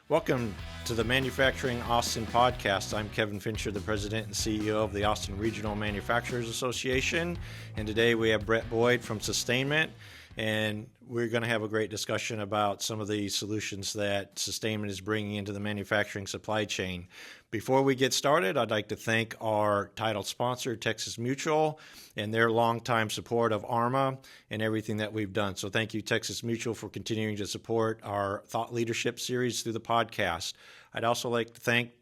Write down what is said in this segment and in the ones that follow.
Welcome to the Manufacturing Austin podcast. I'm Kevin Fincher, the president and CEO of the Austin Regional Manufacturers Association. And today we have Bret Boyd from Sustainment. And we're going to have a great discussion about some of the solutions that Sustainment is bringing into the manufacturing supply chain. Before we get started, I'd like to thank our title sponsor, Texas Mutual, and their longtime support of ARMA and everything that we've done. So thank you, Texas Mutual, for continuing to support our thought leadership series through the podcast. I'd also like to thank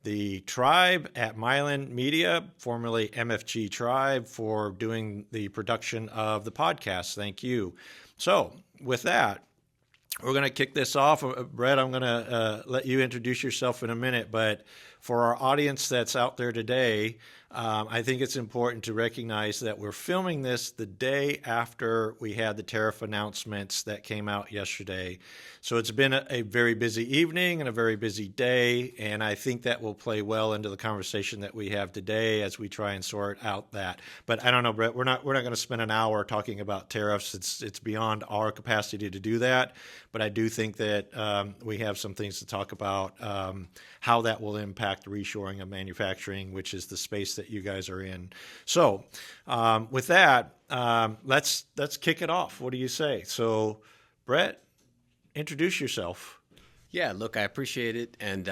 the Tribe at Mylan Media, formerly MFG Tribe, for doing the production of the podcast. Thank you. So with that, we're going to kick this off. Bret, I'm going to let you introduce yourself in a minute, but for our audience that's out there today, I think it's important to recognize that we're filming this the day after we had the tariff announcements that came out yesterday. So it's been a very busy evening and a very busy day, and I think that will play well into the conversation that we have today as we try and sort out that. But I don't know, Bret, we're not going to spend an hour talking about tariffs. It's beyond our capacity to do that. But I do think that we have some things to talk about, how that will impact the reshoring of manufacturing, which is the space that you guys are in. So with that, let's kick it off. What do you say? So, Bret, introduce yourself. Yeah, look, I appreciate it, and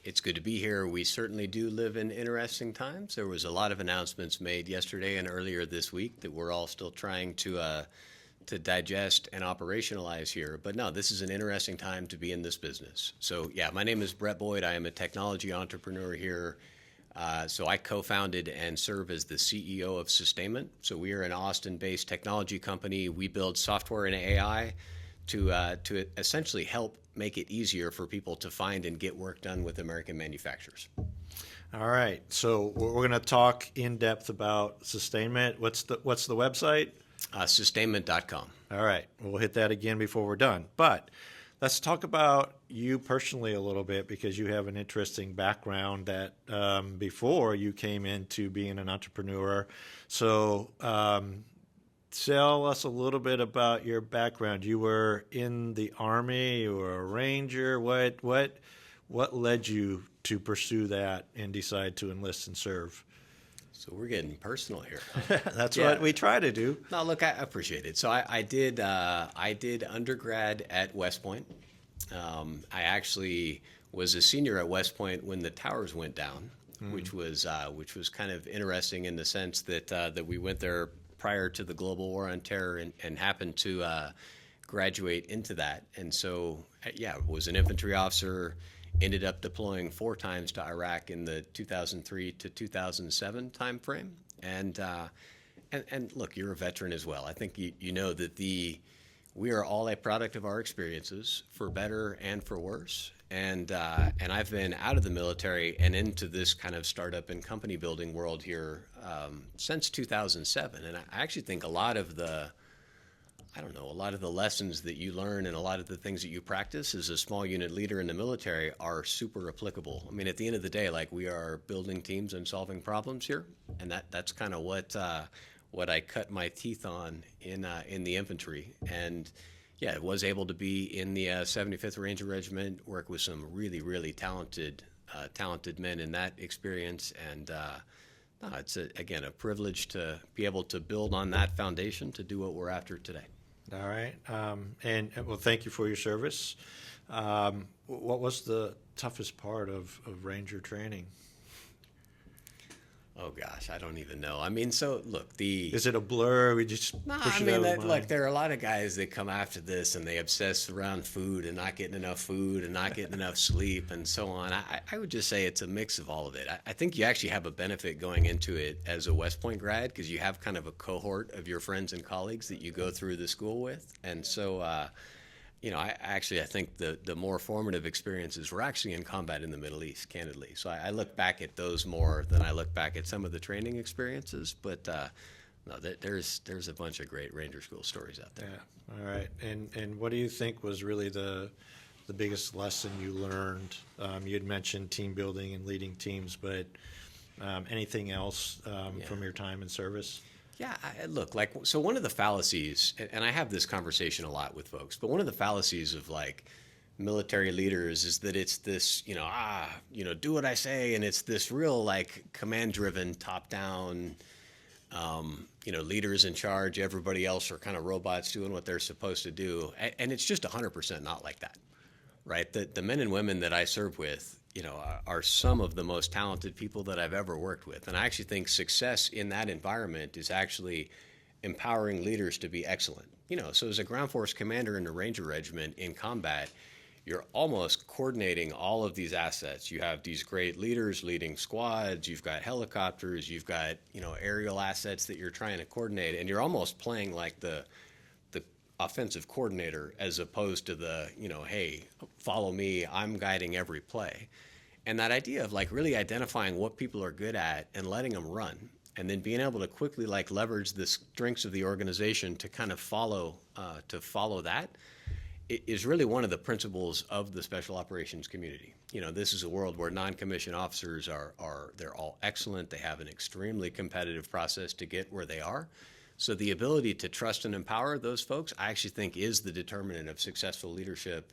it's good to be here. We certainly do live in interesting times. There was a lot of announcements made yesterday and earlier this week that we're all still trying to digest and operationalize here. But no, this is an interesting time to be in this business. So yeah, my name is Bret Boyd. I am a technology entrepreneur here. So I co-founded and serve as the CEO of Sustainment. So we are an Austin-based technology company. We build software and AI to essentially help make it easier for people to find and get work done with American manufacturers. All right. So we're going to talk in depth about Sustainment. What's the website? Sustainment.com. All right. We'll hit that again before we're done. But let's talk about you personally a little bit, because you have an interesting background that before you came into being an entrepreneur. So tell us a little bit about your background. You were in the Army, you were a Ranger. What led you to pursue that and decide to enlist and serve? So we're getting personal here. That's what we try to do. No, look, I appreciate it. So I did undergrad at West Point. I actually was a senior at West Point when the towers went down, which was kind of interesting in the sense that we went there prior to the global war on terror and happened to graduate into that. And so, was an infantry officer. Ended up deploying 4 times to Iraq in the 2003 to 2007 timeframe. And look, you're a veteran as well. I think you know that we are all a product of our experiences, for better and for worse. And I've been out of the military and into this kind of startup and company building world here since 2007. And I actually think a lot of the lessons that you learn and a lot of the things that you practice as a small unit leader in the military are super applicable. I mean, at the end of the day, like, we are building teams and solving problems here, and that's kind of what I cut my teeth on in the infantry. And yeah, I was able to be in the 75th Ranger Regiment, work with some really, really talented men in that experience, and it's again a privilege to be able to build on that foundation to do what we're after today. All right. And well, thank you for your service. What was the toughest part of Ranger training? Oh gosh, I don't even know. I mean, so look, is it a blur? We just push it out of the mind? Look, there are a lot of guys that come after this and they obsess around food and not getting enough food and not getting enough sleep and so on. I would just say it's a mix of all of it. I think you actually have a benefit going into it as a West Point grad, because you have kind of a cohort of your friends and colleagues that you go through the school with, and so. I think the more formative experiences were actually in combat in the Middle East, candidly. So I look back at those more than I look back at some of the training experiences. But no, there's a bunch of great Ranger School stories out there. Yeah. All right. And what do you think was really the biggest lesson you learned? You had mentioned team building and leading teams, but anything else from your time in service? Yeah, look, so one of the fallacies, and I have this conversation a lot with folks, but one of the fallacies of military leaders is that it's this, do what I say, and it's this real like command-driven, top-down, leaders in charge. Everybody else are kind of robots doing what they're supposed to do, and it's just 100% not like that, right? The men and women that I serve with, are some of the most talented people that I've ever worked with, and I actually think success in that environment is actually empowering leaders to be excellent. So as a ground force commander in a Ranger regiment in combat, you're almost coordinating all of these assets. You have these great leaders leading squads, you've got helicopters, you've got, aerial assets that you're trying to coordinate, and you're almost playing like the offensive coordinator as opposed to the, hey, follow me, I'm guiding every play. And that idea of like really identifying what people are good at and letting them run, and then being able to quickly like leverage the strengths of the organization to kind of follow that, is really one of the principles of the special operations community. This is a world where non-commissioned officers they're all excellent. They have an extremely competitive process to get where they are. So the ability to trust and empower those folks, I actually think, is the determinant of successful leadership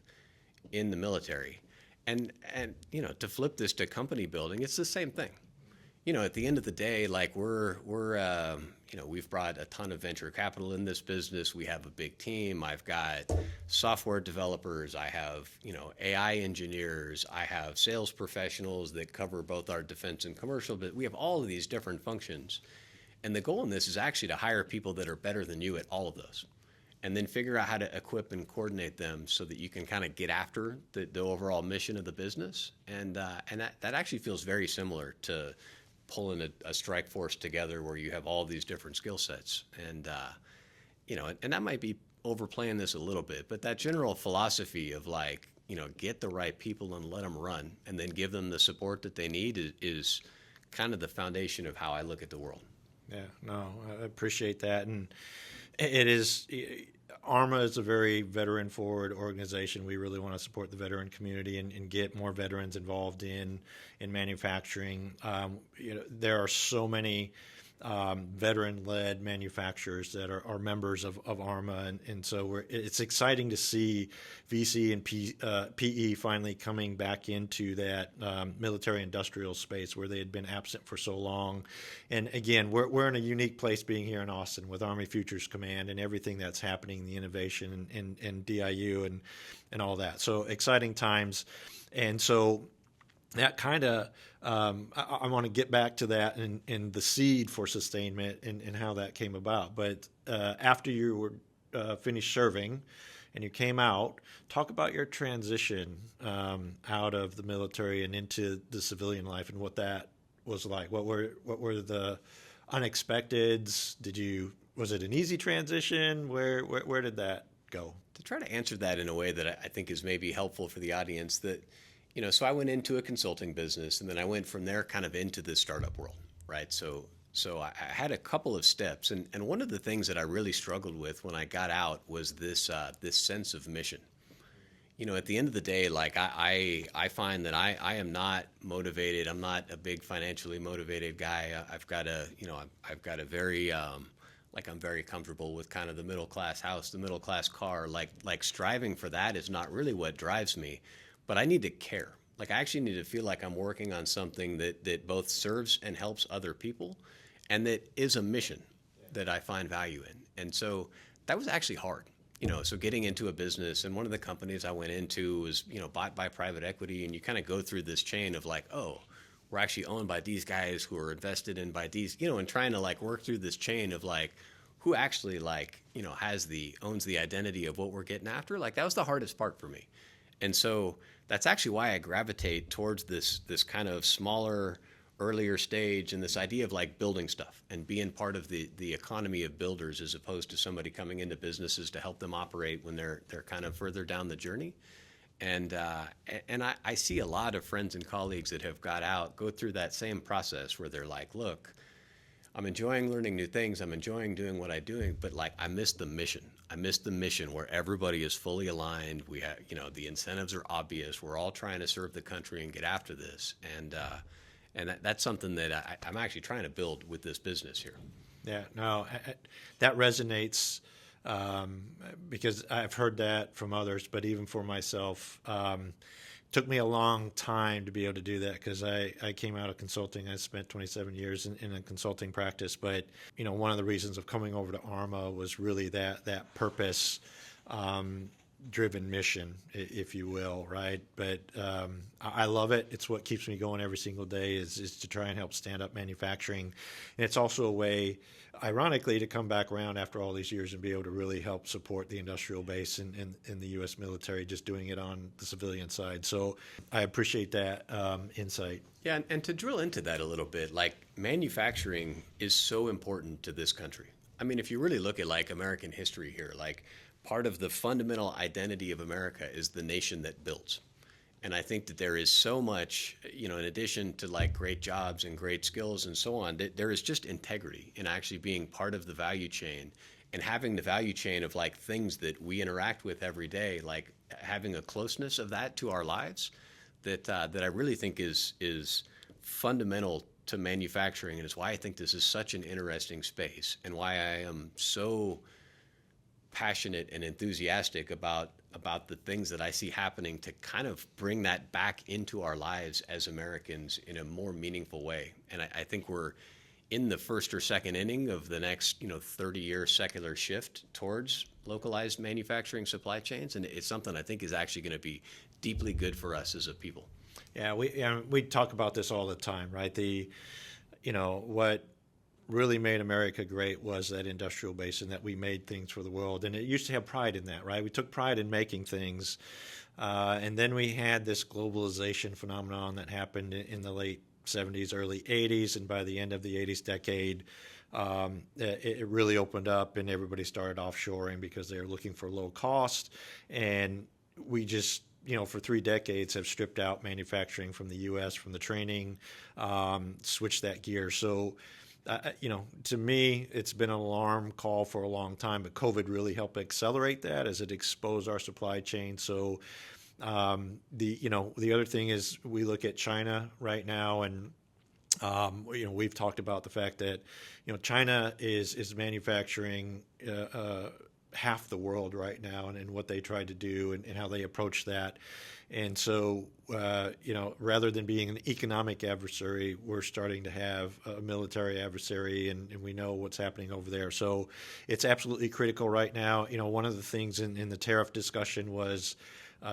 in the military. And to flip this to company building, it's the same thing. At the end of the day, like we've brought a ton of venture capital in this business. We have a big team. I've got software developers. I have, AI engineers. I have sales professionals that cover both our defense and commercial, but we have all of these different functions. And the goal in this is actually to hire people that are better than you at all of those, and then figure out how to equip and coordinate them so that you can kind of get after the overall mission of the business. And that actually feels very similar to pulling a strike force together where you have all these different skill sets. And that might be overplaying this a little bit, but that general philosophy of like, get the right people and let them run, and then give them the support that they need is kind of the foundation of how I look at the world. Yeah, no, I appreciate that. And it is, ARMA is a very veteran-forward organization. We really want to support the veteran community and get more veterans involved in manufacturing. There are so many veteran-led manufacturers that are members of ARMA, and so it's exciting to see VC and PE finally coming back into that military-industrial space where they had been absent for so long. And again, we're in a unique place being here in Austin with Army Futures Command and everything that's happening, the innovation and DIU and all that. So exciting times. And so that kind of, I want to get back to that and the seed for sustainment and how that came about. But after you were finished serving and you came out, talk about your transition out of the military and into the civilian life and what that was like. What were the unexpecteds? Was it an easy transition? Where did that go? To try to answer that in a way that I think is maybe helpful for the audience, that so I went into a consulting business, and then I went from there kind of into the startup world, right? So I had a couple of steps, and one of the things that I really struggled with when I got out was this sense of mission. At the end of the day, like I find that I am not motivated. I'm not a big financially motivated guy. I've got a very I'm very comfortable with kind of the middle class house, the middle class car. Like striving for that is not really what drives me. But I need to care. Like I actually need to feel like I'm working on something that both serves and helps other people, and that is a mission that I find value in. And so that was actually hard. So getting into a business, and one of the companies I went into was, bought by private equity, and you kind of go through this chain of like, oh, we're actually owned by these guys who are invested in by these, and trying to like work through this chain of like, who actually like, owns the identity of what we're getting after. Like that was the hardest part for me. And so that's actually why I gravitate towards this kind of smaller, earlier stage, and this idea of like building stuff and being part of the economy of builders, as opposed to somebody coming into businesses to help them operate when they're kind of further down the journey. And I see a lot of friends and colleagues that have got out go through that same process where they're like, look, I'm enjoying learning new things. I'm enjoying doing what I'm doing, but like I miss the mission. I miss the mission where everybody is fully aligned. We have, the incentives are obvious. We're all trying to serve the country and get after this. And that's something that I'm actually trying to build with this business here. Yeah, no, that resonates because I've heard that from others, but even for myself, took me a long time to be able to do that because I came out of consulting. I spent 27 years in a consulting practice, but one of the reasons of coming over to ARMA was really that purpose driven mission, if you will, right? But I love it. It's what keeps me going every single day is to try and help stand up manufacturing. And it's also a way, ironically, to come back around after all these years and be able to really help support the industrial base in the U.S. military, just doing it on the civilian side. So I appreciate that insight. Yeah, and to drill into that a little bit, like manufacturing is so important to this country. I mean, if you really look at like American history here, like part of the fundamental identity of America is the nation that builds. And I think that there is so much, in addition to like great jobs and great skills and so on, that there is just integrity in actually being part of the value chain and having the value chain of like things that we interact with every day, like having a closeness of that to our lives that I really think is fundamental to manufacturing. And it's why I think this is such an interesting space and why I am so passionate and enthusiastic about the things that I see happening to kind of bring that back into our lives as Americans in a more meaningful way. And I think we're in the first or second inning of the next 30-year secular shift towards localized manufacturing supply chains, and it's something I think is actually going to be deeply good for us as a people. Yeah, we talk about this all the time, right? What really made America great was that industrial base and that we made things for the world. And it used to have pride in that, right? We took pride in making things. And then we had this globalization phenomenon that happened in the late 70s, early 80s. And by the end of the 80s decade, it really opened up and everybody started offshoring because they were looking for low cost. And we just, for 3 decades have stripped out manufacturing from the U.S., from the training, switched that gear. So, to me, it's been an alarm call for a long time, but COVID really helped accelerate that as it exposed our supply chain. So the other thing is we look at China right now, and we've talked about the fact that China is manufacturing half the world right now, and what they tried to do and how they approach that. And so, rather than being an economic adversary, we're starting to have a military adversary, and we know what's happening over there. So it's absolutely critical right now. One of the things in the tariff discussion was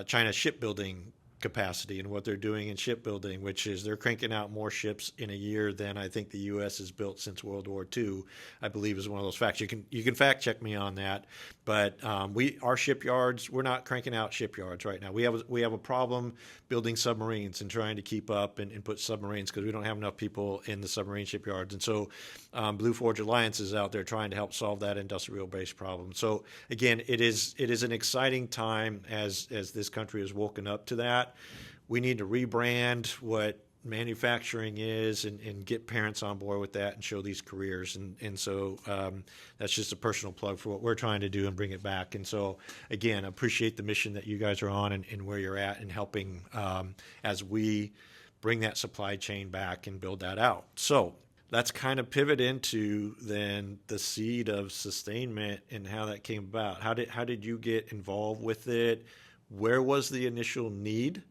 China's shipbuilding capacity and what they're doing in shipbuilding, which is they're cranking out more ships in a year than I think the U.S. has built since World War II, I believe is one of those facts. You can fact check me on that, but our shipyards, we're not cranking out shipyards right now. We have a problem building submarines and trying to keep up and put submarines because we don't have enough people in the submarine shipyards. And so Blue Forge Alliance is out there trying to help solve that industrial base problem. So again, it is an exciting time as this country has woken up to that. We need to rebrand what manufacturing is and get parents on board with that and show these careers. And so that's just a personal plug for what we're trying to do and bring it back. And so, again, appreciate the mission that you guys are on and where you're at and helping as we bring that supply chain back and build that out. So let's kind of pivot into then the seed of Sustainment and how that came about. How did you get involved with it? Where was the initial need?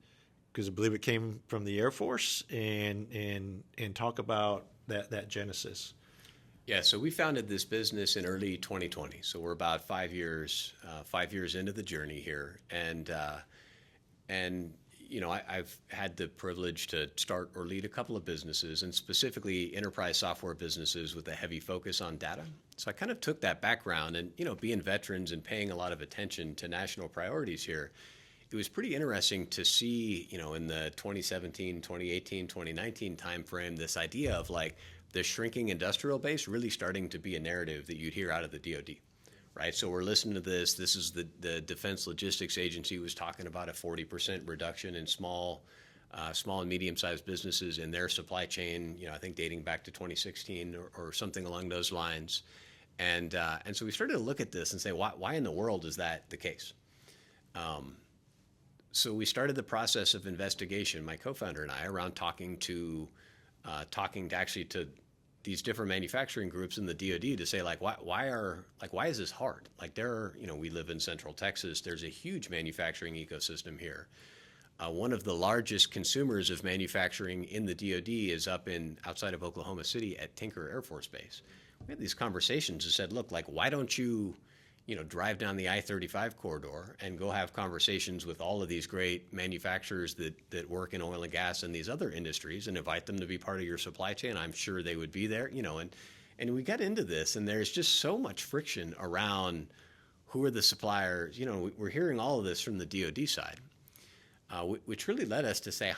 Because I believe it came from the Air Force, and talk about that genesis. Yeah, so we founded this business in early 2020. So we're about 5 years into the journey here, and I've had the privilege to start or lead a couple of businesses, and specifically enterprise software businesses with a heavy focus on data. So I kind of took that background and, being veterans and paying a lot of attention to national priorities here, it was pretty interesting to see, in the 2017, 2018, 2019 timeframe, this idea of like the shrinking industrial base really starting to be a narrative that you'd hear out of the DoD. Right, so we're listening to this. This is the Defense Logistics Agency was talking about a 40% reduction in small and medium-sized businesses in their supply chain. I think dating back to 2016 or something along those lines. And so we started to look at this and say, why in the world is that the case? So we started the process of investigation, my co-founder and I, around talking to these different manufacturing groups in the DoD to say why is this hard? Like we live in Central Texas. There's a huge manufacturing ecosystem here. One of the largest consumers of manufacturing in the DoD is up outside of Oklahoma City at Tinker Air Force Base. We had these conversations and said, look, why don't you drive down the I-35 corridor and go have conversations with all of these great manufacturers that work in oil and gas and these other industries and invite them to be part of your supply chain. I'm sure they would be there, and we got into this, and there's just so much friction around who are the suppliers. We're hearing all of this from the DoD side, which really led us to say,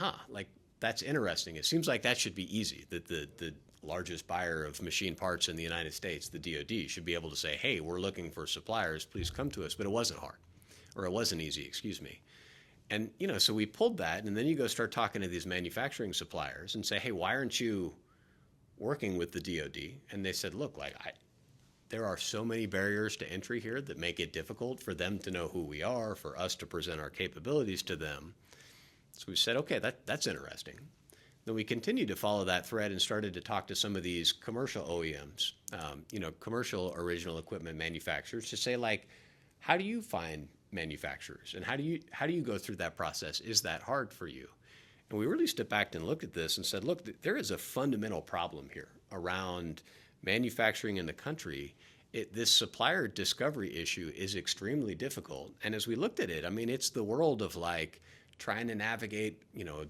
that's interesting. It seems like that should be easy, that the largest buyer of machine parts in the United States, the DoD, should be able to say, hey, we're looking for suppliers, please come to us. But it wasn't hard, or it wasn't easy, excuse me. And, so we pulled that, and then you go start talking to these manufacturing suppliers and say, hey, why aren't you working with the DoD? And they said, look, there are so many barriers to entry here that make it difficult for them to know who we are, for us to present our capabilities to them. So we said, okay, that's interesting. Then we continued to follow that thread and started to talk to some of these commercial OEMs, commercial original equipment manufacturers, to say, how do you find manufacturers, and how do you go through that process? Is that hard for you? And we really stepped back and looked at this and said, look, there is a fundamental problem here around manufacturing in the country. This supplier discovery issue is extremely difficult. And as we looked at it, it's the world of trying to navigate,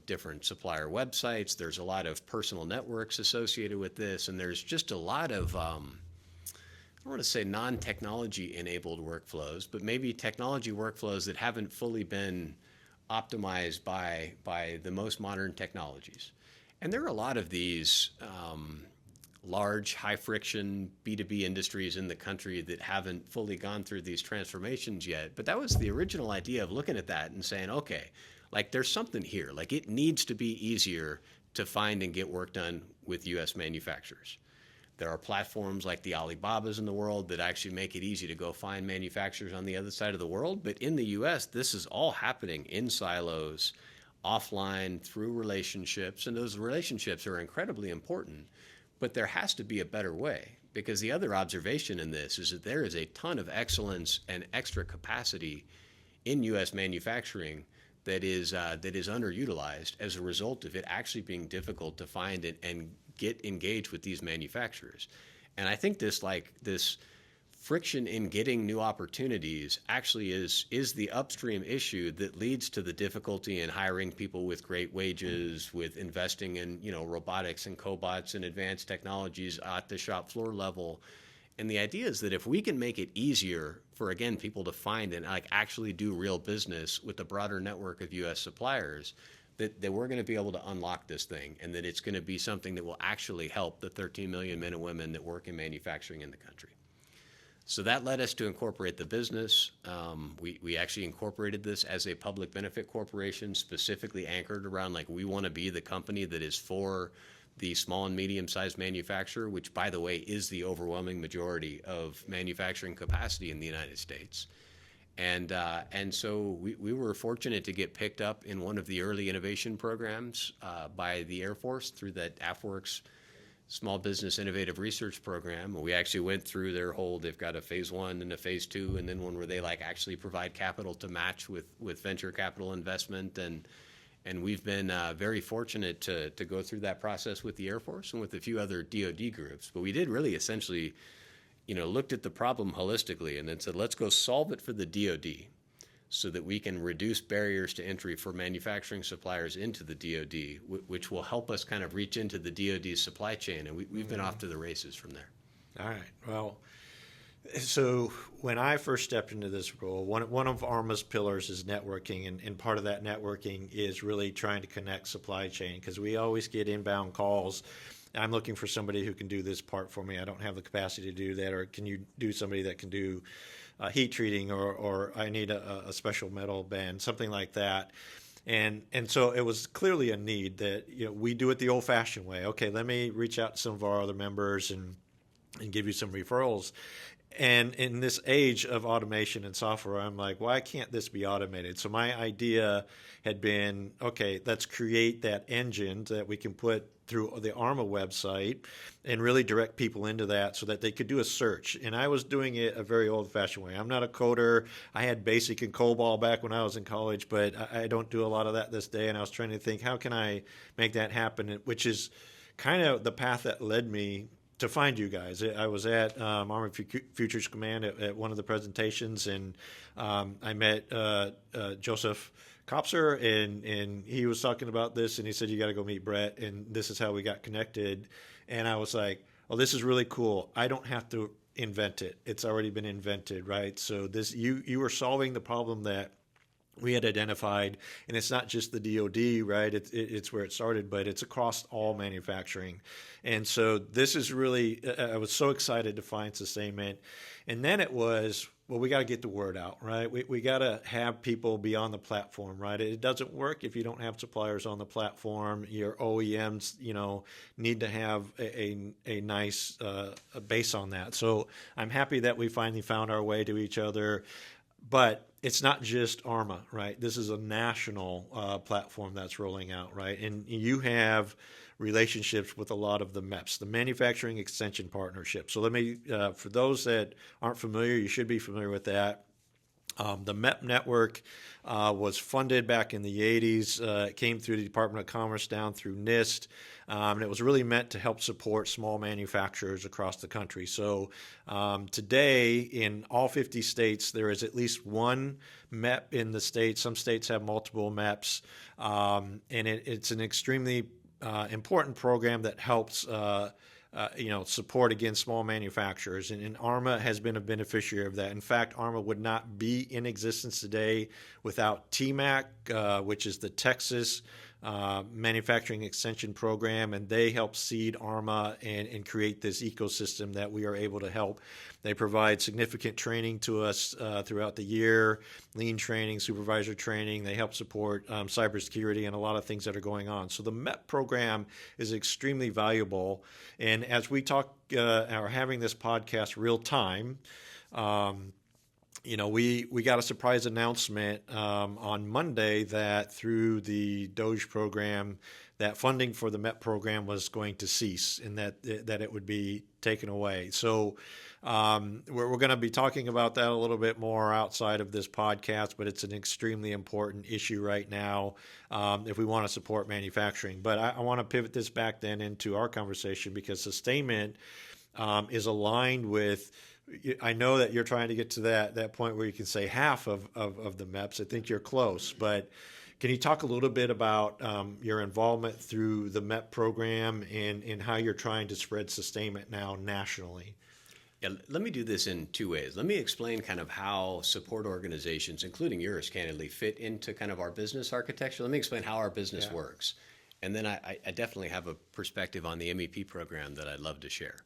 different supplier websites. There's a lot of personal networks associated with this, and there's just a lot of, I don't want to say non-technology enabled workflows, but maybe technology workflows that haven't fully been optimized by the most modern technologies. And there are a lot of these large, high-friction B2B industries in the country that haven't fully gone through these transformations yet. But that was the original idea of looking at that and saying, okay, there's something here. It needs to be easier to find and get work done with U.S. manufacturers. There are platforms like the Alibabas in the world that actually make it easy to go find manufacturers on the other side of the world. But in the U.S., this is all happening in silos, offline, through relationships. And those relationships are incredibly important. But there has to be a better way, because the other observation in this is that there is a ton of excellence and extra capacity in U.S. manufacturing that is underutilized as a result of it actually being difficult to find it and get engaged with these manufacturers. And I think this friction in getting new opportunities actually is the upstream issue that leads to the difficulty in hiring people with great wages, with investing in robotics and cobots and advanced technologies at the shop floor level. And the idea is that if we can make it easier for, again, people to find and actually do real business with a broader network of U.S. suppliers, that we're going to be able to unlock this thing, and that it's going to be something that will actually help the 13 million men and women that work in manufacturing in the country. So that led us to incorporate the business. We actually incorporated this as a public benefit corporation, specifically anchored around we want to be the company that is for the small and medium-sized manufacturer, which, by the way, is the overwhelming majority of manufacturing capacity in the United States. And so we were fortunate to get picked up in one of the early innovation programs by the Air Force through that AFWERX Small Business Innovative Research Program. We actually went through they've got a phase 1 and a phase 2, and then one where they actually provide capital to match with venture capital investment. And we've been very fortunate to go through that process with the Air Force and with a few other DoD groups. But we did really essentially, looked at the problem holistically and then said, let's go solve it for the DoD so that we can reduce barriers to entry for manufacturing suppliers into the DoD, which will help us kind of reach into the DoD's supply chain. And we've been off to the races from there. All right. Well, so when I first stepped into this role, one of ARMA's pillars is networking, and part of that networking is really trying to connect supply chain, because we always get inbound calls. I'm looking for somebody who can do this part for me. I don't have the capacity to do that, or can you do somebody that can do heat treating, or I need a special metal band, something like that. And so it was clearly a need that we do it the old-fashioned way. Okay, let me reach out to some of our other members and give you some referrals. And in this age of automation and software, I'm like, why can't this be automated? So my idea had been, okay, let's create that engine that we can put through the ARMA website and really direct people into that so that they could do a search. And I was doing it a very old-fashioned way. I'm not a coder. I had BASIC and COBOL back when I was in college, but I don't do a lot of that this day. And I was trying to think, how can I make that happen, which is kind of the path that led me to find you guys. I was at Army Futures Command at one of the presentations, and I met Joseph Kopser, and he was talking about this, and he said, you got to go meet Bret, and this is how we got connected. And I was like, oh, this is really cool. I don't have to invent it. It's already been invented, right? So this you were solving the problem that we had identified, and it's not just the DoD, right? It's where it started, but it's across all manufacturing. And so this is really, I was so excited to find Sustainment. And then it was, well, we got to get the word out, right? We got to have people be on the platform, right? It doesn't work if you don't have suppliers on the platform. Your OEMs, need to have a nice base on that. So I'm happy that we finally found our way to each other. But it's not just ARMA, right? This is a national platform that's rolling out, right? And you have relationships with a lot of the MEPs, the Manufacturing Extension Partnership. So let me, for those that aren't familiar, you should be familiar with that. The MEP network was funded back in the 80s. It came through the Department of Commerce down through NIST, and it was really meant to help support small manufacturers across the country. So today, in all 50 states, there is at least one MEP in the state. Some states have multiple MEPs, and it's an extremely important program that helps support against small manufacturers. And ARMA has been a beneficiary of that. In fact, ARMA would not be in existence today without TMAC, which is the Texas Manufacturing Extension Program, and they help seed ARMA and create this ecosystem that we are able to help. They provide significant training to us throughout the year, lean training, supervisor training. They help support cybersecurity and a lot of things that are going on. So the MEP program is extremely valuable. And as we talk, are having this podcast real time, we got a surprise announcement on Monday that through the DOGE program, that funding for the MEP program was going to cease and that it would be taken away. So we're going to be talking about that a little bit more outside of this podcast, but it's an extremely important issue right now if we want to support manufacturing. But I want to pivot this back then into our conversation because Sustainment is aligned with, I know that you're trying to get to that point where you can say half of the MEPs. I think you're close, but can you talk a little bit about your involvement through the MEP program and how you're trying to spread Sustainment now nationally? Yeah, let me do this in two ways. Let me explain kind of how support organizations, including yours, candidly, fit into kind of our business architecture. Let me explain how our business works. And then I definitely have a perspective on the MEP program that I'd love to share.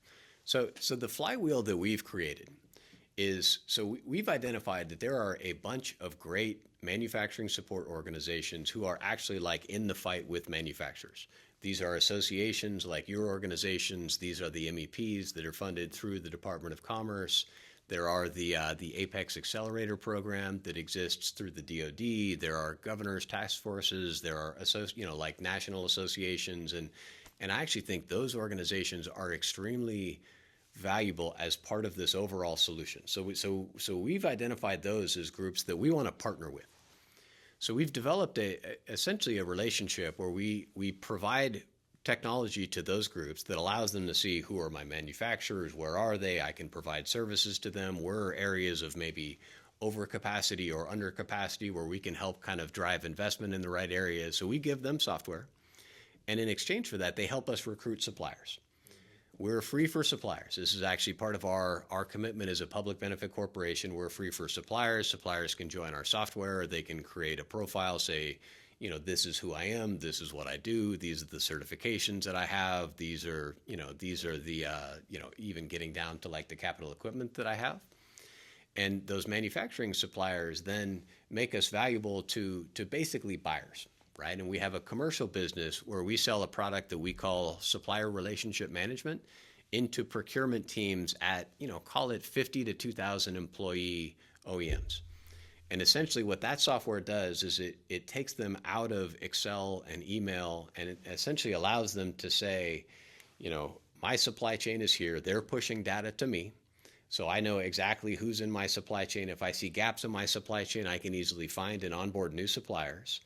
So the flywheel that we've created is, we've identified that there are a bunch of great manufacturing support organizations who are actually like in the fight with manufacturers. These are associations like your organizations. These are the MEPs that are funded through the Department of Commerce. There are the Apex Accelerator program that exists through the DoD. There are governors' task forces. There are like national associations, and I actually think those organizations are extremely valuable as part of this overall solution. So we've identified those as groups that we want to partner with. So we've developed essentially a relationship where we provide technology to those groups that allows them to see who are my manufacturers, where are they, I can provide services to them, where are areas of maybe overcapacity or undercapacity where we can help kind of drive investment in the right areas. So we give them software, and in exchange for that, they help us recruit suppliers. We're free for suppliers. This is actually part of our commitment as a public benefit corporation. We're free for suppliers. Suppliers can join our software. They can create a profile, say, this is who I am. This is what I do. These are the certifications that I have. These are the, even getting down to like the capital equipment that I have. And those manufacturing suppliers then make us valuable to basically buyers. Right? And we have a commercial business where we sell a product that we call supplier relationship management into procurement teams at, call it 50 to 2,000 employee OEMs. And essentially what that software does is it takes them out of Excel and email, and it essentially allows them to say, my supply chain is here. They're pushing data to me. So I know exactly who's in my supply chain. If I see gaps in my supply chain, I can easily find and onboard new suppliers.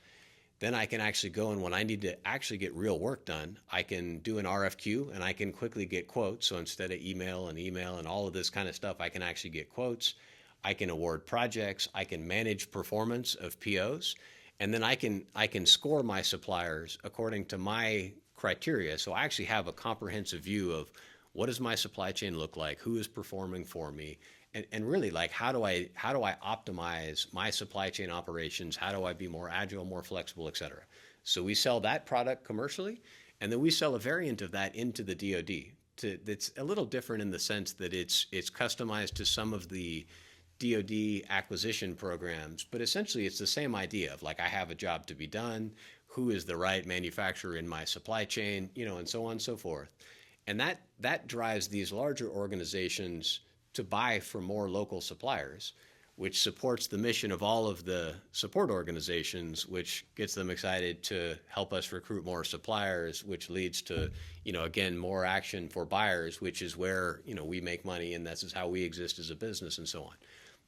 Then I can actually go, and when I need to actually get real work done, I can do an RFQ and I can quickly get quotes. So instead of email and all of this kind of stuff, I can actually get quotes. I can award projects. I can manage performance of POs. And then I can score my suppliers according to my criteria. So I actually have a comprehensive view of what does my supply chain look like, who is performing for me, and really like how do I optimize my supply chain operations? How do I be more agile, more flexible, et cetera? So we sell that product commercially, and then we sell a variant of that into the DoD. That's a little different in the sense that it's customized to some of the DoD acquisition programs, but essentially it's the same idea of like I have a job to be done, who is the right manufacturer in my supply chain, and so on and so forth. And that drives these larger organizations to buy from more local suppliers, which supports the mission of all of the support organizations, which gets them excited to help us recruit more suppliers, which leads to, again, more action for buyers, which is where, we make money, and this is how we exist as a business and so on.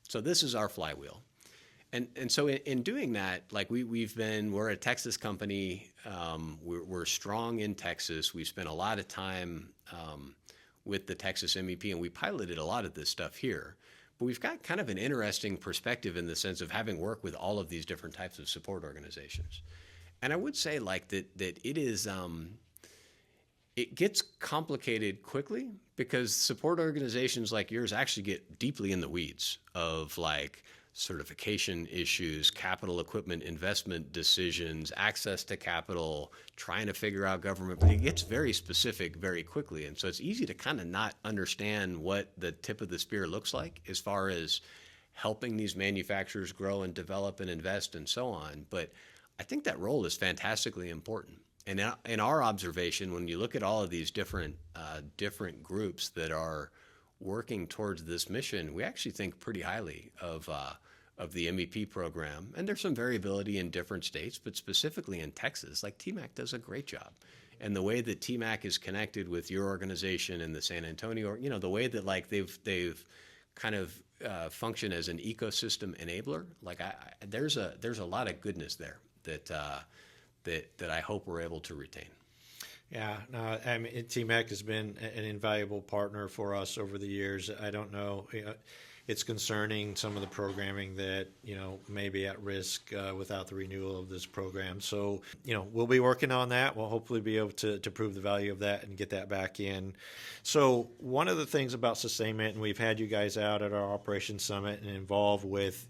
So this is our flywheel. And so in doing that, like we're a Texas company. We're strong in Texas. We spent a lot of time with the Texas MEP, and we piloted a lot of this stuff here. But we've got kind of an interesting perspective in the sense of having worked with all of these different types of support organizations. And I would say like that it is it gets complicated quickly because support organizations like yours actually get deeply in the weeds of like certification issues, capital equipment investment decisions, access to capital, trying to figure out government, but it gets very specific very quickly. And so it's easy to kind of not understand what the tip of the spear looks like as far as helping these manufacturers grow and develop and invest and so on. But I think that role is fantastically important. And in our observation, when you look at all of these different groups that are working towards this mission, we actually think pretty highly of the MEP program. And there's some variability in different states, but specifically in Texas, like TMAC does a great job. And the way that TMAC is connected with your organization and the San Antonio, the way that like they've kind of function as an ecosystem enabler, like there's a lot of goodness there that I hope we're able to retain. Yeah, no, I mean, TMAC has been an invaluable partner for us over the years. I don't know, it's concerning some of the programming that, may be at risk without the renewal of this program. So, we'll be working on that. We'll hopefully be able to prove the value of that and get that back in. So one of the things about Sustainment, and we've had you guys out at our Operations Summit and involved with,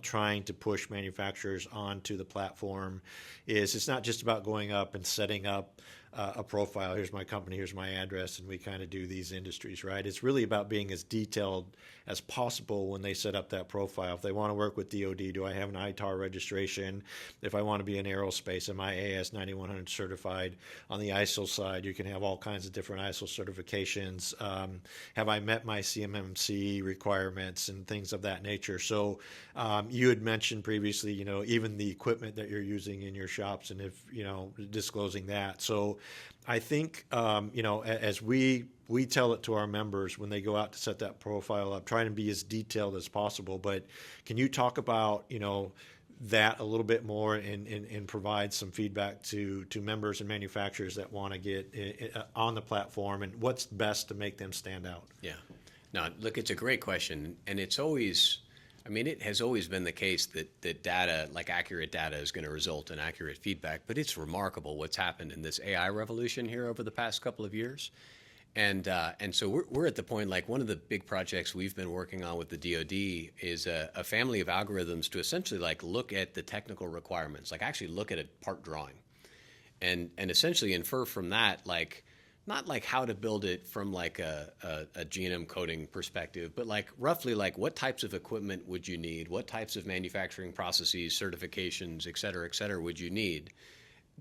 trying to push manufacturers onto the platform, is it's not just about going up and setting up a profile. Here's my company, here's my address, and we kind of do these industries, right? It's really about being as detailed as possible when they set up that profile. If they want to work with DoD, do I have an ITAR registration? If I want to be in aerospace, am I AS 9100 certified? On the ISO side, you can have all kinds of different ISO certifications. Have I met my CMMC requirements and things of that nature? So you had mentioned previously, even the equipment that you're using in your shops, and if, disclosing that. So I think, as we tell it to our members when they go out to set that profile up, trying to be as detailed as possible. But can you talk about, that a little bit more and provide some feedback to members and manufacturers that want to get on the platform, and what's best to make them stand out? Yeah. No, look, it's a great question. And it's always, it has always been the case that data, like accurate data, is going to result in accurate feedback. But it's remarkable what's happened in this AI revolution here over the past couple of years. And so we're at the point, like one of the big projects we've been working on with the DoD is a family of algorithms to essentially like look at the technical requirements, like actually look at a part drawing, and essentially infer from that, like not like how to build it from like a genome coding perspective, but like roughly like what types of equipment would you need, what types of manufacturing processes, certifications, et cetera, would you need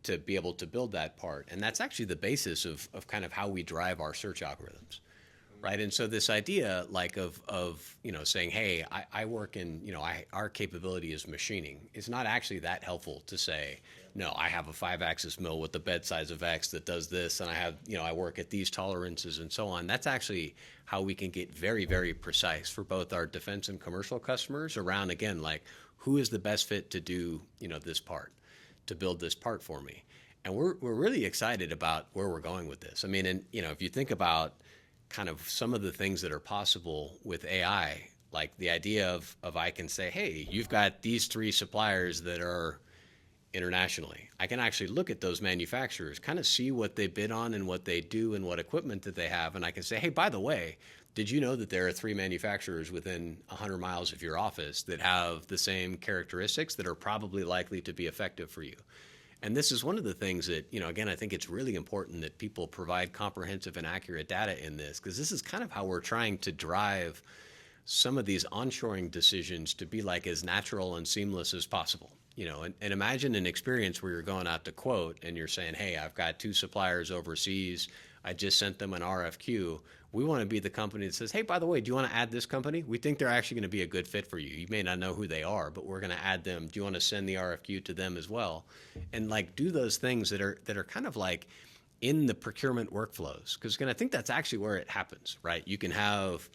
to be able to build that part. And that's actually the basis of kind of how we drive our search algorithms. right? And so this idea like of saying, hey, I work in, our capability is machining. It's not actually that helpful to say, no, I have a 5-axis mill with the bed size of X that does this, and I have, I work at these tolerances and so on. That's actually how we can get very, very precise for both our defense and commercial customers around, again, like who is the best fit to do, this part, to build this part for me. And we're really excited about where we're going with this. I mean, and if you think about kind of some of the things that are possible with AI, like the idea of I can say, hey, you've got these 3 suppliers that are internationally. I can actually look at those manufacturers, kind of see what they bid on and what they do and what equipment that they have. And I can say, hey, by the way, did you know that there are 3 manufacturers within 100 miles of your office that have the same characteristics that are probably likely to be effective for you? And this is one of the things that, again, I think it's really important that people provide comprehensive and accurate data in this, because this is kind of how we're trying to drive some of these onshoring decisions to be like as natural and seamless as possible. And imagine an experience where you're going out to quote and you're saying, hey, I've got 2 suppliers overseas. I just sent them an RFQ. We want to be the company that says, hey, by the way, do you want to add this company? We think they're actually going to be a good fit for you. You may not know who they are, but we're going to add them. Do you want to send the RFQ to them as well? And like do those things that are kind of like in the procurement workflows. Because again, I think that's actually where it happens, right? You can have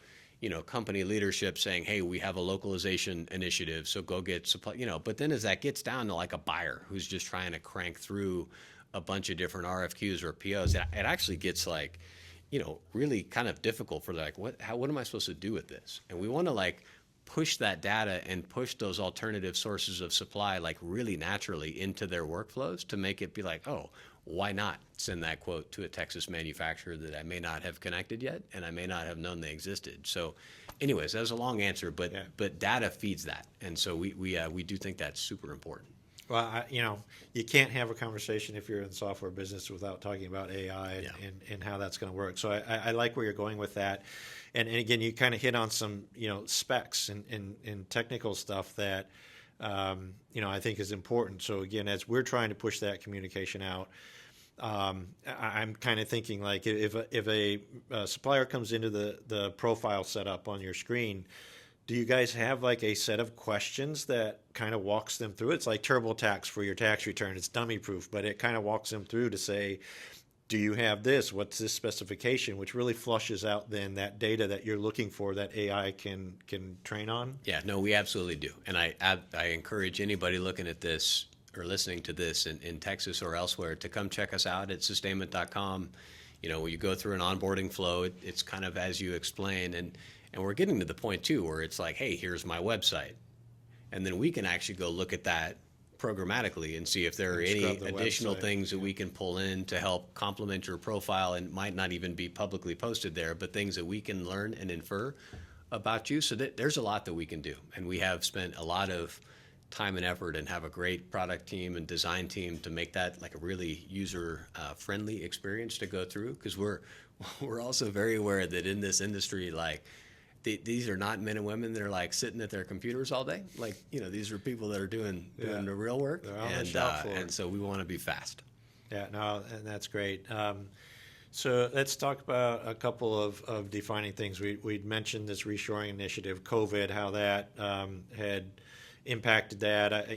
company leadership saying, hey, we have a localization initiative, so go get supply, but then as that gets down to like a buyer who's just trying to crank through a bunch of different RFQs or POs, it actually gets like, really kind of difficult for like, what am I supposed to do with this? And we want to like push that data and push those alternative sources of supply like really naturally into their workflows to make it be like, oh, why not send that quote to a Texas manufacturer that I may not have connected yet and I may not have known they existed? So anyways, that was a long answer, but data feeds that. And so we do think that's super important. Well, you can't have a conversation if you're in the software business without talking about AI and how that's going to work. So I like where you're going with that. And again, you kind of hit on some, specs and technical stuff that, I think is important. So again, as we're trying to push that communication out, I'm kind of thinking like if a supplier comes into the profile setup on your screen, do you guys have like a set of questions that kind of walks them through? It's like TurboTax for your tax return. It's dummy proof, but it kind of walks them through to say, do you have this? What's this specification? Which really flushes out then that data that you're looking for that AI can train on? Yeah, no, we absolutely do. And I encourage anybody looking at this or listening to this in Texas or elsewhere to come check us out at sustainment.com. When you go through an onboarding flow, it's kind of as you explain. And we're getting to the point, too, where it's like, hey, here's my website. And then we can actually go look at that programmatically and see if there are any additional things that we can pull in to help complement your profile, and might not even be publicly posted there, but things that we can learn and infer about you. So there's a lot that we can do. And we have spent a lot of time and effort and have a great product team and design team to make that like a really user friendly experience to go through, because we're also very aware that in this industry, like these are not men and women that are like sitting at their computers all day. Like, these are people that are doing the real work, and so we want to be fast. Yeah, no, and that's great. So let's talk about a couple of defining things. We'd mentioned this reshoring initiative, COVID, how that had impacted that.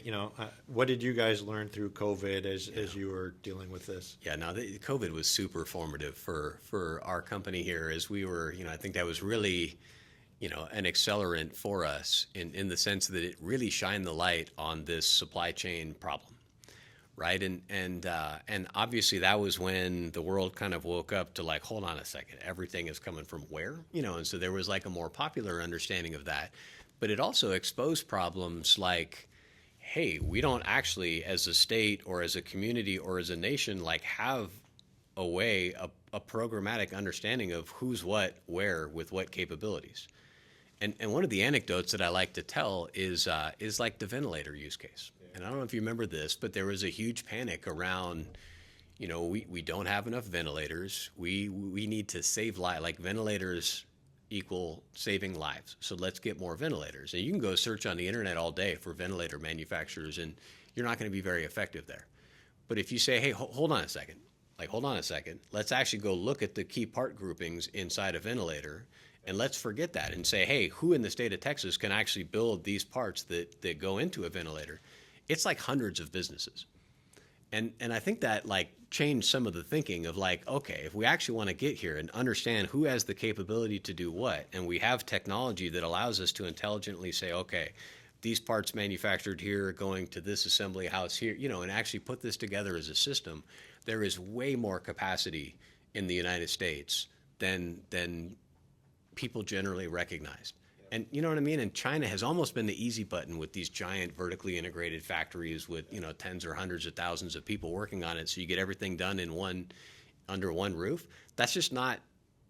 What did you guys learn through COVID as you were dealing with this? Yeah, no, COVID was super formative for our company here, as we were, I think that was really, an accelerant for us in the sense that it really shined the light on this supply chain problem, right? And obviously that was when the world kind of woke up to like, hold on a second, everything is coming from where? And so there was like a more popular understanding of that. But it also exposed problems like, hey, we don't actually, as a state or as a community or as a nation, like have a way, a programmatic understanding of who's what, where, with what capabilities. And one of the anecdotes that I like to tell is like the ventilator use case. And I don't know if you remember this, but there was a huge panic around, we don't have enough ventilators. We need to save lives. Like ventilators equal saving lives. So let's get more ventilators. And you can go search on the internet all day for ventilator manufacturers, and you're not going to be very effective there. But if you say, hey, hold on a second, Like, hold on a second. Let's actually go look at the key part groupings inside a ventilator, and let's forget that and say, hey, who in the state of Texas can actually build these parts that go into a ventilator? It's like hundreds of businesses. And I think that like changed some of the thinking of like, okay, if we actually want to get here and understand who has the capability to do what, and we have technology that allows us to intelligently say, okay, these parts manufactured here are going to this assembly house here, and actually put this together as a system, there is way more capacity in the United States than people generally recognize. And you know what I mean? And China has almost been the easy button with these giant vertically integrated factories with, tens or hundreds of thousands of people working on it. So you get everything done under one roof. That's just not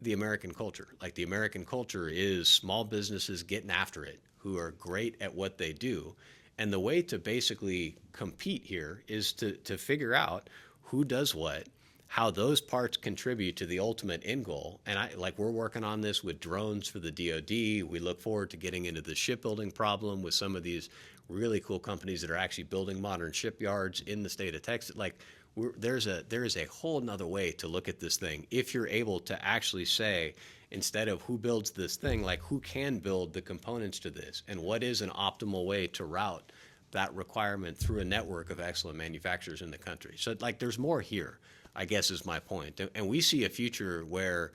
the American culture. Like the American culture is small businesses getting after it who are great at what they do. And the way to basically compete here is to figure out who does what, how those parts contribute to the ultimate end goal. And we're working on this with drones for the DoD. We look forward to getting into the shipbuilding problem with some of these really cool companies that are actually building modern shipyards in the state of Texas. There is a whole nother way to look at this thing. If you're able to actually say, instead of who builds this thing, like who can build the components to this, and what is an optimal way to route that requirement through a network of excellent manufacturers in the country. So there's more here, I guess is my point. And we see a future where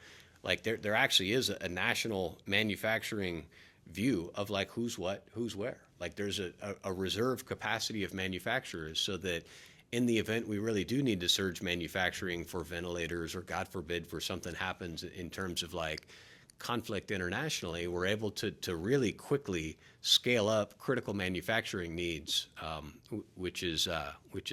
there actually is a national manufacturing view of like who's what, who's where. Like there's a reserve capacity of manufacturers so that in the event we really do need to surge manufacturing for ventilators or God forbid for something happens in terms of like conflict internationally, we're able to really quickly scale up critical manufacturing needs, which is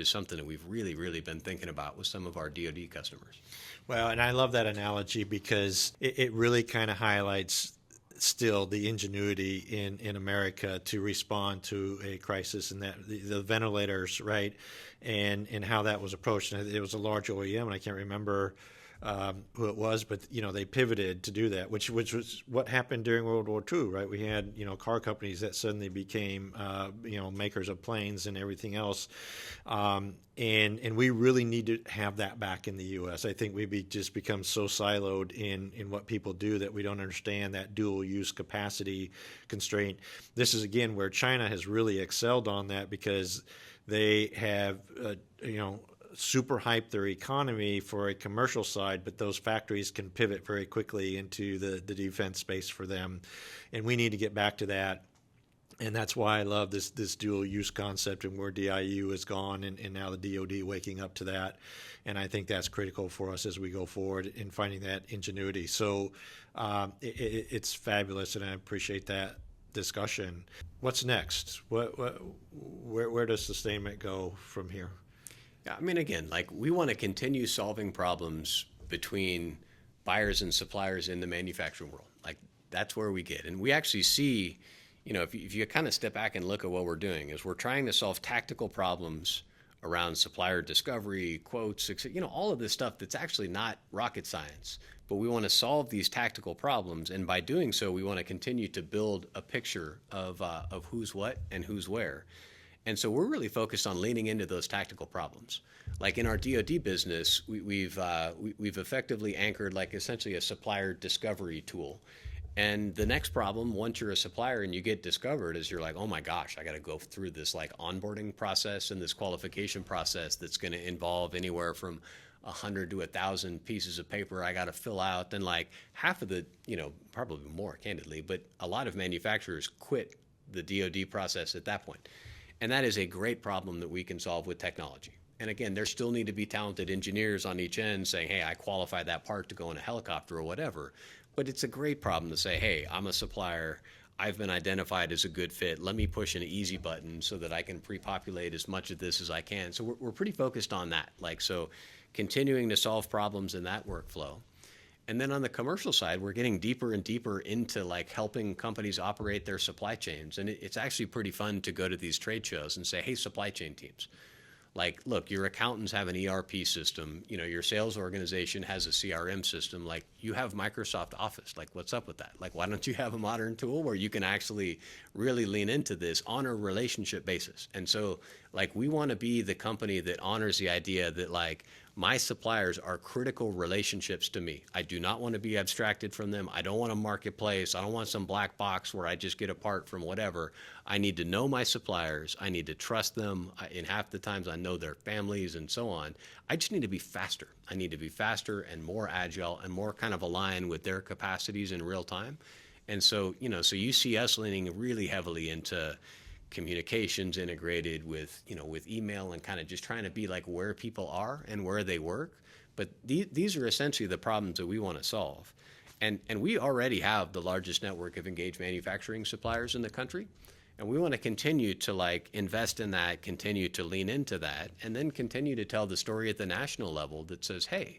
something that we've really, really been thinking about with some of our DoD customers. Well, and I love that analogy because it really kind of highlights still the ingenuity in America to respond to a crisis, and that the ventilators, right, and how that was approached. And it was a large OEM, and I can't remember who it was, but they pivoted to do that, which was what happened during World War II, right? We had car companies that suddenly became makers of planes and everything else, and we really need to have that back in the U.S. I think we just become so siloed in what people do that we don't understand that dual use capacity constraint. This is again where China has really excelled on that because they have super hype their economy for a commercial side, but those factories can pivot very quickly into the defense space for them. And we need to get back to that. And that's why I love this dual use concept and where DIU is gone and now the DoD waking up to that. And I think that's critical for us as we go forward in finding that ingenuity. So it's fabulous, and I appreciate that discussion. What's next? Where does Sustainment go from here? Yeah, I mean, again, we want to continue solving problems between buyers and suppliers in the manufacturing world. That's where we get. And we actually see, if you kind of step back and look at what we're doing, is we're trying to solve tactical problems around supplier discovery, quotes, all of this stuff that's actually not rocket science. But we want to solve these tactical problems. And by doing so, we want to continue to build a picture of who's what and who's where. And so we're really focused on leaning into those tactical problems. Like in our DoD business, we've effectively anchored essentially a supplier discovery tool. And the next problem, once you're a supplier and you get discovered, is you're like, oh my gosh, I got to go through this onboarding process and this qualification process that's going to involve anywhere from 100 to 1,000 pieces of paper I got to fill out. Then half of the, probably more candidly, but a lot of manufacturers quit the DoD process at that point. And that is a great problem that we can solve with technology. And again, there still need to be talented engineers on each end saying, hey, I qualify that part to go in a helicopter or whatever. But it's a great problem to say, hey, I'm a supplier. I've been identified as a good fit. Let me push an easy button so that I can pre-populate as much of this as I can. So we're pretty focused on that. So continuing to solve problems in that workflow. And then on the commercial side, we're getting deeper and deeper into helping companies operate their supply chains. And it's actually pretty fun to go to these trade shows and say, hey, supply chain teams, look, your accountants have an ERP system. Your sales organization has a CRM system. You have Microsoft Office. What's up with that? Why don't you have a modern tool where you can actually really lean into this on a relationship basis? And so, we want to be the company that honors the idea that, my suppliers are critical relationships to me. I do not want to be abstracted from them. I don't want a marketplace. I don't want some black box where I just get a part from whatever. I need to know my suppliers. I need to trust them. In half the times I know their families and so on. I just need to be faster. I need to be faster and more agile and more kind of aligned with their capacities in real time. And so, so you see us leaning really heavily into communications integrated with, with email and kind of just trying to be like where people are and where they work. But these are essentially the problems that we want to solve. And we already have the largest network of engaged manufacturing suppliers in the country. And we want to continue to invest in that, continue to lean into that, and then continue to tell the story at the national level that says, hey,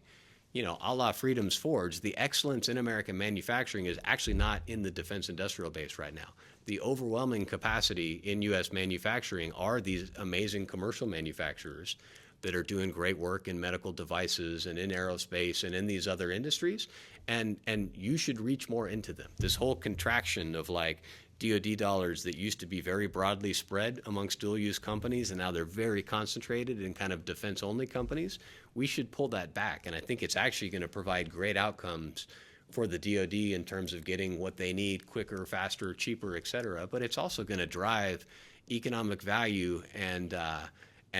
a la Freedom's Forge, the excellence in American manufacturing is actually not in the defense industrial base right now. The overwhelming capacity in U.S. manufacturing are these amazing commercial manufacturers that are doing great work in medical devices and in aerospace and in these other industries. And you should reach more into them. This whole contraction of DoD dollars that used to be very broadly spread amongst dual-use companies, and now they're very concentrated in kind of defense-only companies, we should pull that back. And I think it's actually going to provide great outcomes for the DoD in terms of getting what they need quicker, faster, cheaper, et cetera. But it's also going to drive economic value and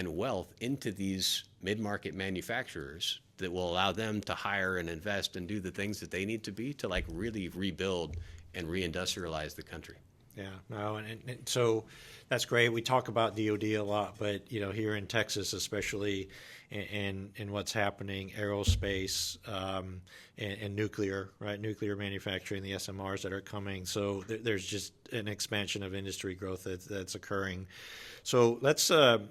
wealth into these mid-market manufacturers that will allow them to hire and invest and do the things that they need to be to really rebuild and reindustrialize the country. Yeah, no, and so that's great. We talk about DoD a lot, but here in Texas, especially, and what's happening, aerospace and nuclear, right? Nuclear manufacturing, the SMRs that are coming. So there's just an expansion of industry growth that's occurring. So let's kind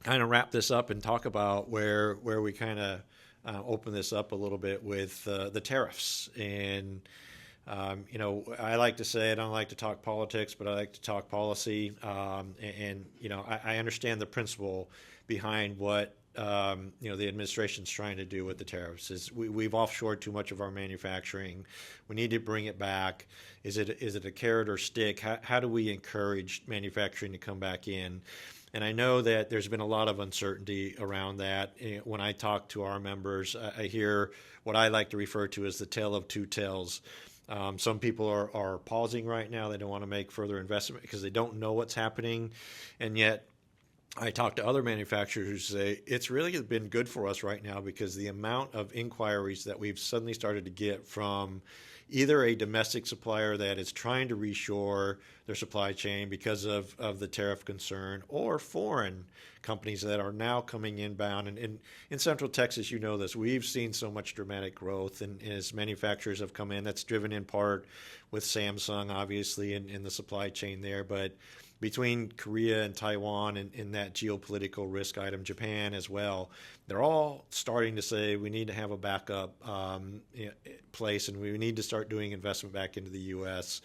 of wrap this up and talk about where we kind of open this up a little bit with the tariffs. And I like to say I don't like to talk politics, but I like to talk policy. I understand the principle behind what the administration's trying to do with the tariffs. Is we've offshored too much of our manufacturing. We need to bring it back. Is it a carrot or stick? How do we encourage manufacturing to come back in? And I know that there's been a lot of uncertainty around that. When I talk to our members, I hear what I like to refer to as the tale of two tales. Some people are pausing right now. They don't want to make further investment because they don't know what's happening. And yet I talk to other manufacturers who say it's really been good for us right now because the amount of inquiries that we've suddenly started to get from either a domestic supplier that is trying to reshore their supply chain because of the tariff concern, or foreign companies that are now coming inbound. And in Central Texas, this, we've seen so much dramatic growth, and as manufacturers have come in, that's driven in part with Samsung, obviously, in the supply chain there. But between Korea and Taiwan and that geopolitical risk item, Japan as well, they're all starting to say we need to have a backup place, and we need to start doing investment back into the U.S.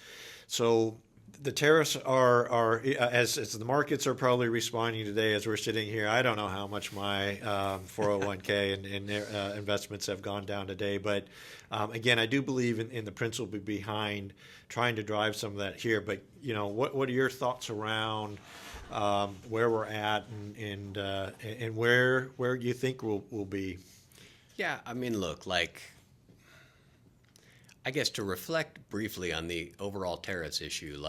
So the tariffs are as the markets are probably responding today as we're sitting here. I don't know how much my 401k and their investments have gone down today, but again, I do believe in the principle behind trying to drive some of that here. But what are your thoughts around where we're at and where you think we'll be? Yeah, I mean, look, I guess to reflect briefly on the overall tariffs issue,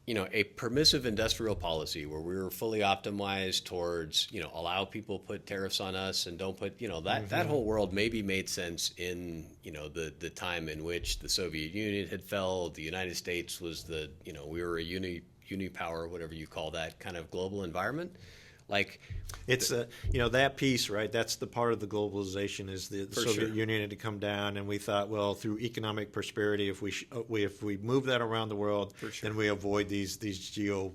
a permissive industrial policy where we were fully optimized towards, allow people put tariffs on us and don't put, that whole world maybe made sense in, the time in which the Soviet Union had fell, the United States was we were a unipower, whatever you call that kind of global environment. It's that piece, right? That's the part of the globalization is the Soviet Union had to come down, and we thought, well, through economic prosperity, if we move that around the world, then we avoid these geo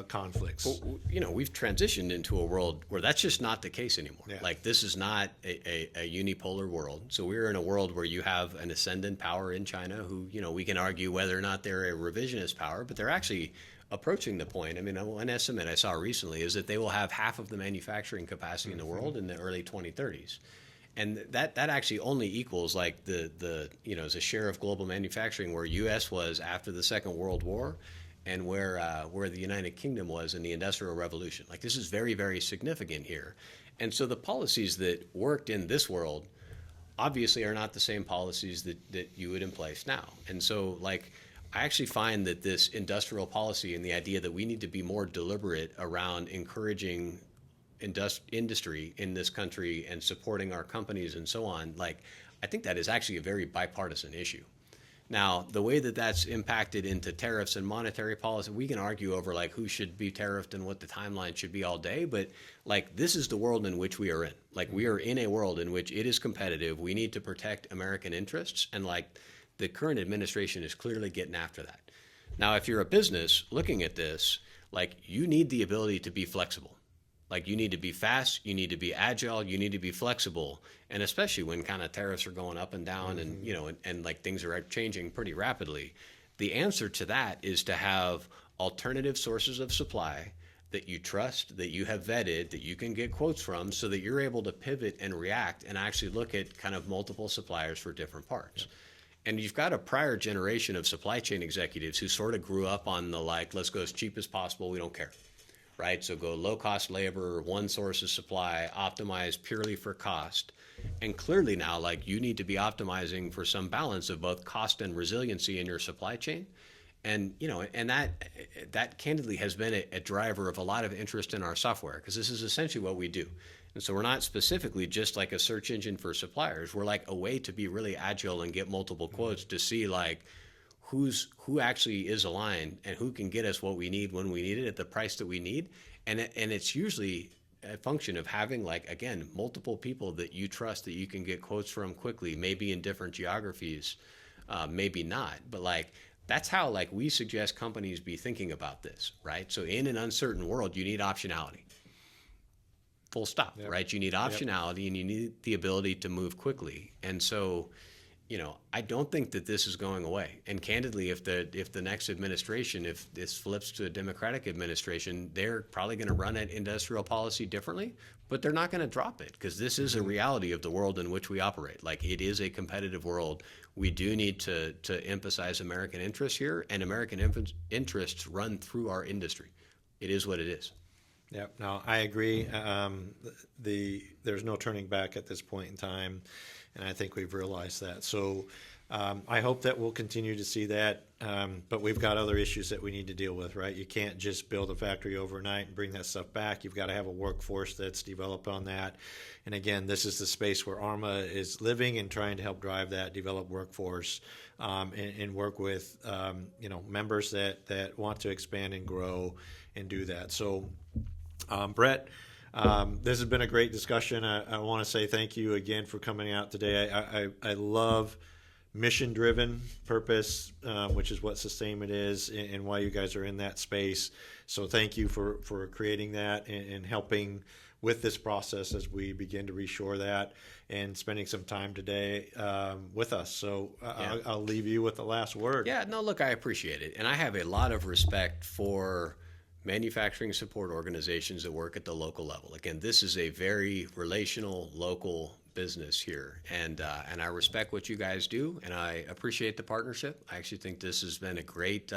conflicts. Well, we've transitioned into a world where that's just not the case anymore. Yeah. This is not a unipolar world. So we're in a world where you have an ascendant power in China who, we can argue whether or not they're a revisionist power, but they're actually approaching the point. I mean, one estimate I saw recently is that they will have half of the manufacturing capacity in the world in the early 2030s. And that actually only equals the share of global manufacturing where U.S. was after the Second World War and where the United Kingdom was in the Industrial Revolution. Like, this is very, very significant here. And so the policies that worked in this world obviously are not the same policies that you would in place now. And so, like, I actually find that this industrial policy and the idea that we need to be more deliberate around encouraging industry in this country and supporting our companies and so on, like, I think that is actually a very bipartisan issue. Now, the way that that's impacted into tariffs and monetary policy, we can argue over like who should be tariffed and what the timeline should be all day, but like this is the world in which we are in. Like, we are in a world in which it is competitive. We need to protect American interests, and like the current administration is clearly getting after that. Now, if you're a business looking at this, like, you need the ability to be flexible. Like, you need to be fast, you need to be agile, you need to be flexible. And especially when kind of tariffs are going up and down and, you know, and like things are changing pretty rapidly. The answer to that is to have alternative sources of supply that you trust, that you have vetted, that you can get quotes from, so that you're able to pivot and react and actually look at kind of multiple suppliers for different parts. Yeah. And you've got a prior generation of supply chain executives who sort of grew up on the like, let's go as cheap as possible, we don't care. Right? So go low cost labor, one source of supply, optimize purely for cost. And clearly now, like, you need to be optimizing for some balance of both cost and resiliency in your supply chain. And, you know, and that candidly has been a driver of a lot of interest in our software, because this is essentially what we do. And so we're not specifically just like a search engine for suppliers. We're like a way to be really agile and get multiple quotes to see like who actually is aligned and who can get us what we need when we need it at the price that we need. And it's usually a function of having, like, again, multiple people that you trust that you can get quotes from quickly, maybe in different geographies, maybe not. But like, that's how like we suggest companies be thinking about this, right? So in an uncertain world, you need optionality. Full stop, yep. Right? You need optionality, and you need the ability to move quickly. And so, you know, I don't think that this is going away. And candidly, if the next administration, if this flips to a Democratic administration, they're probably going to run at industrial policy differently, but they're not going to drop it, because this is a reality of the world in which we operate. Like, it is a competitive world. We do need to emphasize American interests here, and American interests run through our industry. It is what it is. Yeah, no, I agree. There's no turning back at this point in time, and I think we've realized that. So I hope that we'll continue to see that, but we've got other issues that we need to deal with, right? You can't just build a factory overnight and bring that stuff back. You've got to have a workforce that's developed on that. And again, this is the space where ARMA is living and trying to help drive that developed workforce, and work with members that want to expand and grow and do that. So Bret, this has been a great discussion. I want to say thank you again for coming out today. I love mission-driven purpose, which is what Sustainment is, and why you guys are in that space. So thank you for creating that and helping with this process as we begin to reshore that, and spending some time today with us. So I'll leave you with the last word. Yeah, no, look, I appreciate it. And I have a lot of respect for manufacturing support organizations that work at the local level. Again, this is a very relational, local business here, and I respect what you guys do, and I appreciate the partnership. I actually think this has been a great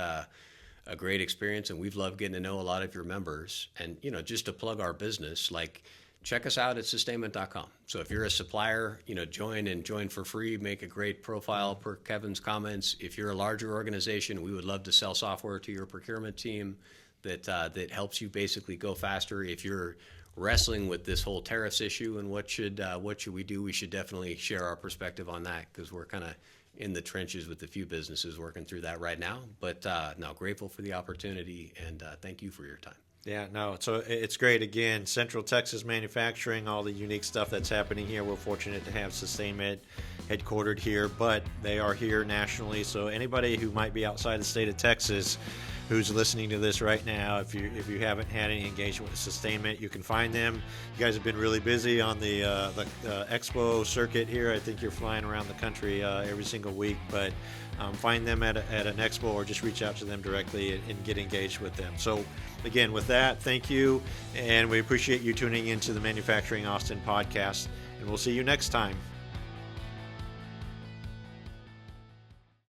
experience, and we've loved getting to know a lot of your members. And just to plug our business, like, check us out at sustainment.com. So if you're a supplier, join for free, make a great profile per Kevin's comments. If you're a larger organization, we would love to sell software to your procurement team that helps you basically go faster. If you're wrestling with this whole tariffs issue and what should we do, we should definitely share our perspective on that, because we're kind of in the trenches with a few businesses working through that right now. But no, grateful for the opportunity, and thank you for your time. Yeah, no, so it's great. Again, Central Texas manufacturing, all the unique stuff that's happening here. We're fortunate to have Sustainment headquartered here, but they are here nationally. So anybody who might be outside the state of Texas who's listening to this right now, if you haven't had any engagement with Sustainment, you can find them. You guys have been really busy on the expo circuit here. I think you're flying around the country every single week, but find them at an expo, or just reach out to them directly and get engaged with them. So again, with that, thank you, and we appreciate you tuning into the Manufacturing Austin podcast, and we'll see you next time.